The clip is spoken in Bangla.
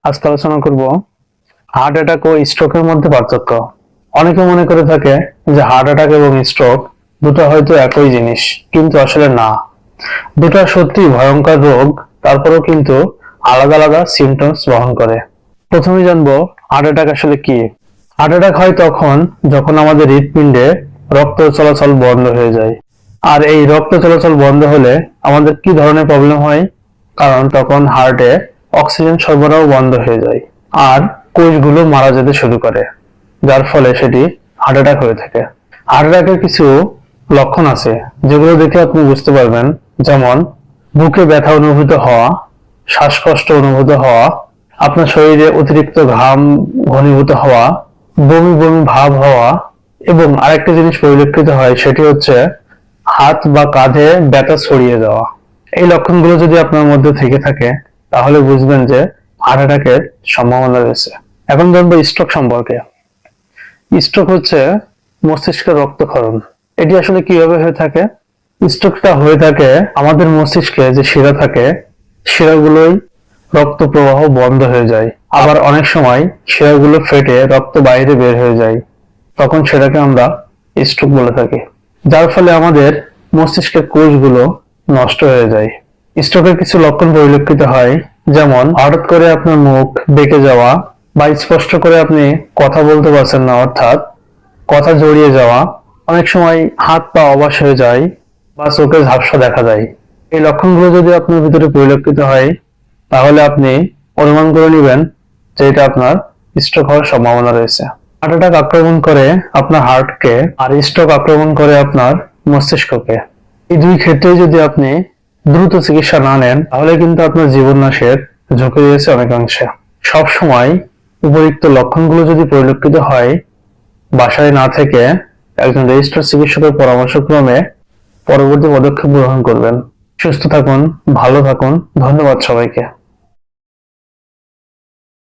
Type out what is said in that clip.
আজকে আলোচনা করব হার্ট অ্যাটাক ও স্ট্রোকের মধ্যে পার্থক্য। অনেকে মনে করে থাকে যে হার্ট অ্যাটাক এবং স্ট্রোক দুটো হয়তো একই জিনিস, কিন্তু আসলে না। দুটো সত্যি ভয়ঙ্কর রোগ, তারপরেও কিন্তু আলাদা আলাদা সিমটমস বহন করে। প্রথমে জানবো হার্ট অ্যাটাক আসলে কি। হার্ট অ্যাটাক হয় তখন যখন আমাদের হৃৎপিণ্ডে রক্ত চলাচল বন্ধ হয়ে যায়। আর এই রক্ত চলাচল বন্ধ হলে আমাদের কি ধরনের প্রবলেম হয়? কারণ তখন হার্টে অক্সিজেন সরবরাহ বন্ধ হয়ে যায় আর কোষগুলো মারা যেতে শুরু করে, যার ফলে সেটি হার্ট অ্যাটাক হয়ে থাকে। হার্ট অ্যাটাকের কিছু লক্ষণ আছে যেগুলো দেখে আপনি বুঝতে পারবেন, যেমন বুকে ব্যথা অনুভূত হওয়া, শ্বাসকষ্ট অনুভূত হওয়া, আপনার শরীরে অতিরিক্ত ঘাম ঘনীভূত হওয়া, বমি বমি ভাব হওয়া, এবং আরেকটা জিনিস পরিলক্ষিত হয় সেটি হচ্ছে হাত বা কাঁধে ব্যথা ছড়িয়ে যাওয়া। এই লক্ষণগুলো যদি আপনার মধ্যে থেকে থাকে তাহলে বুঝবেন যে হার্ট অ্যাটাকের সম্ভাবনা রয়েছে। এখন জানবো স্ট্রোক সম্পর্কে। স্ট্রোক হচ্ছে মস্তিষ্কের রক্তক্ষরণ। এটি আসলে কিভাবে হয়ে থাকে? স্ট্রোকটা হয়ে থাকে আমাদের মস্তিষ্কে যে শিরা থাকে, শিরাগুলোই রক্ত প্রবাহ বন্ধ হয়ে যায়। আবার অনেক সময় শিরাগুলো ফেটে রক্ত বাইরে বের হয়ে যায়, তখন সেটাকে আমরা স্ট্রোক বলে থাকি। যার ফলে আমাদের মস্তিষ্কের কোষগুলো নষ্ট হয়ে যায়। স্ট্রোকের কিছু লক্ষণ পরিলক্ষিত হয়, যেমন হঠাৎ করে আপনার মুখ বেঁকে যাওয়া, বা স্পষ্ট করে আপনি কথা বলতে পারছেন না, অর্থাৎ কথা জড়িয়ে যাওয়া। অনেক সময় হাত পা অবশ হয়ে যায় বা চোখে ঝাপসা দেখা যায়। এই লক্ষণগুলো যদি আপনার ভিতরে পরিলক্ষিত হয় তাহলে আপনি অনুমান করে নেবেন যে এটা আপনার স্ট্রোক হওয়ার সম্ভাবনা রয়েছে। হার্ট অ্যাটাক আক্রমণ করে আপনার হার্টকে, আর স্ট্রোক আক্রমণ করে আপনার মস্তিষ্ককে। এই দুই ক্ষেত্রে যদি আপনি দ্রুত চিকিৎসা না নেন তাহলে কিন্তু আপনার জীবন নাশের ঝুঁকি রয়েছে অনেকাংশে। সব সময় উপরিক্ত লক্ষণগুলো যদি পরিলক্ষিত হয়, বাসায় না থেকে একজন রেজিস্টার্ড চিকিৎসকের পরামর্শক্রমে পরবর্তী পদক্ষেপ গ্রহণ করবেন। সুস্থ থাকুন, ভালো থাকুন। ধন্যবাদ সবাইকে।